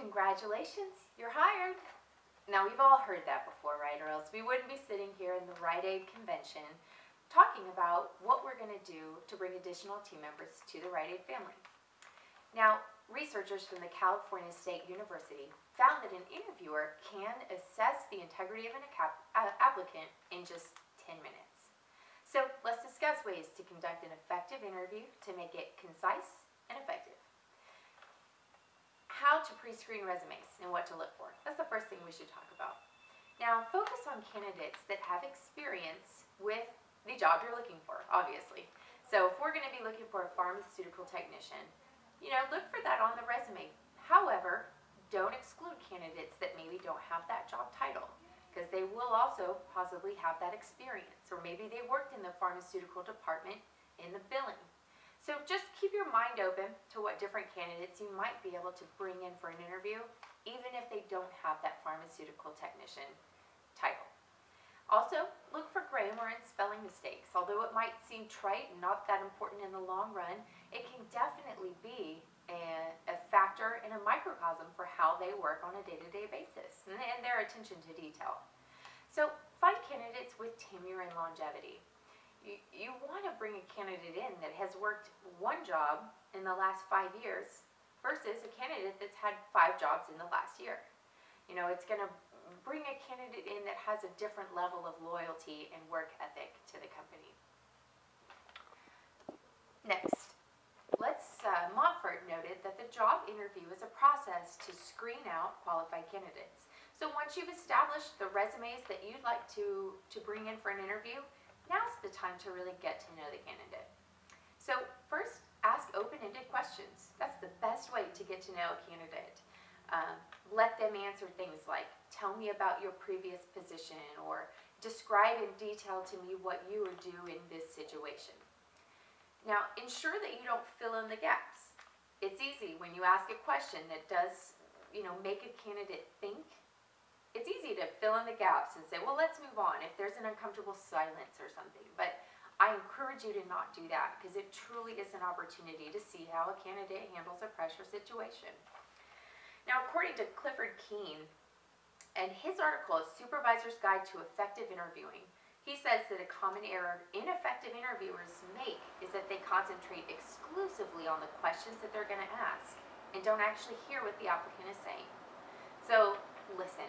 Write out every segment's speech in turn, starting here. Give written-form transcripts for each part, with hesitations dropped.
Congratulations, you're hired. Now, we've all heard that before, right? Or else we wouldn't be sitting here in the Rite Aid convention talking about what we're going to do to bring additional team members to the Rite Aid family. Now, researchers from the California State University found that an interviewer can assess the integrity of an applicant in just 10 minutes. So let's discuss ways to conduct an effective interview to make it concise and effective. How to pre-screen resumes and what to look for. That's the first thing we should talk about. Now, focus on candidates that have experience with the job you're looking for, obviously. So if we're going to be looking for a pharmaceutical technician, look for that on the resume. However, don't exclude candidates that maybe don't have that job title, because they will also possibly have that experience, or maybe they worked in the pharmaceutical department in the billing. So just keep your mind open to what different candidates you might be able to bring in for an interview, even if they don't have that pharmaceutical technician title. Also, look for grammar and spelling mistakes. Although it might seem trite and not that important in the long run, it can definitely be a factor and a microcosm for how they work on a day-to-day basis and their attention to detail. So find candidates with tenure and longevity. You want to bring a candidate in that has worked one job in the last 5 years versus a candidate that's had 5 jobs in the last year. It's going to bring a candidate in that has a different level of loyalty and work ethic to the company. Next, Montfort noted that the job interview is a process to screen out qualified candidates. So once you've established the resumes that you'd like to bring in for an interview, now's the time to really get to know the candidate. So first, ask open-ended questions. That's the best way to get to know a candidate. Let them answer things like, tell me about your previous position, or describe in detail to me what you would do in this situation. Now, ensure that you don't fill in the gaps. It's easy when you ask a question that does, make a candidate think. It's easy to fill in the gaps and say, well, let's move on if there's an uncomfortable silence or something. But I encourage you to not do that, because it truly is an opportunity to see how a candidate handles a pressure situation. Now, according to Clifford Keene, and his article is Supervisor's Guide to Effective Interviewing, he says that a common error ineffective interviewers make is that they concentrate exclusively on the questions that they're going to ask and don't actually hear what the applicant is saying. So, listen.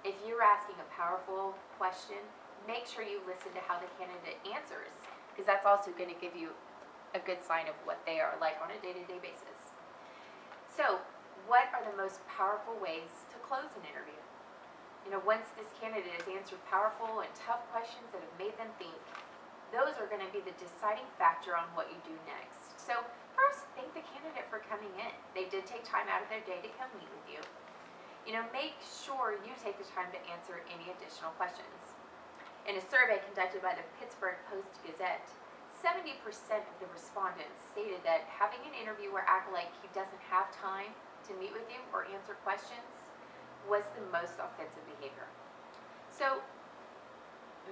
If you're asking a powerful question, make sure you listen to how the candidate answers, because that's also going to give you a good sign of what they are like on a day-to-day basis. So, what are the most powerful ways to close an interview? Once this candidate has answered powerful and tough questions that have made them think, those are going to be the deciding factor on what you do next. So, first, thank the candidate for coming in. They did take time out of their day to come meet with you. Make sure you take the time to answer any additional questions. In a survey conducted by the Pittsburgh Post-Gazette, 70% of the respondents stated that having an interviewer act like he doesn't have time to meet with you or answer questions was the most offensive behavior. So,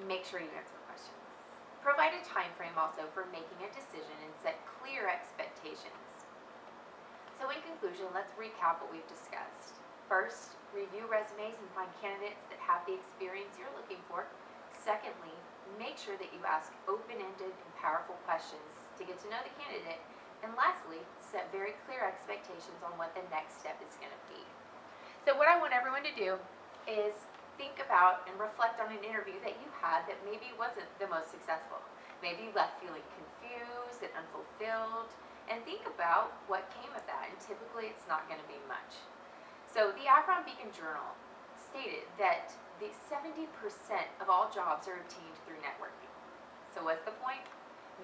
make sure you answer questions. Provide a time frame also for making a decision and set clear expectations. So in conclusion, let's recap what we've discussed. First, review resumes and find candidates that have the experience you're looking for. Secondly, make sure that you ask open-ended and powerful questions to get to know the candidate. And lastly, set very clear expectations on what the next step is going to be. So what I want everyone to do is think about and reflect on an interview that you had that maybe wasn't the most successful. Maybe you left feeling confused and unfulfilled, and think about what came of that, and typically it's not going to be much. So the Akron Beacon Journal stated that the 70% of all jobs are obtained through networking. So what's the point?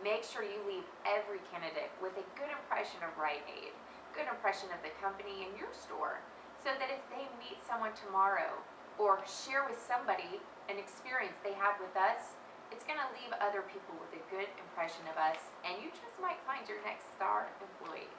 Make sure you leave every candidate with a good impression of Rite Aid, good impression of the company and your store, so that if they meet someone tomorrow or share with somebody an experience they had with us, it's going to leave other people with a good impression of us, and you just might find your next star employee.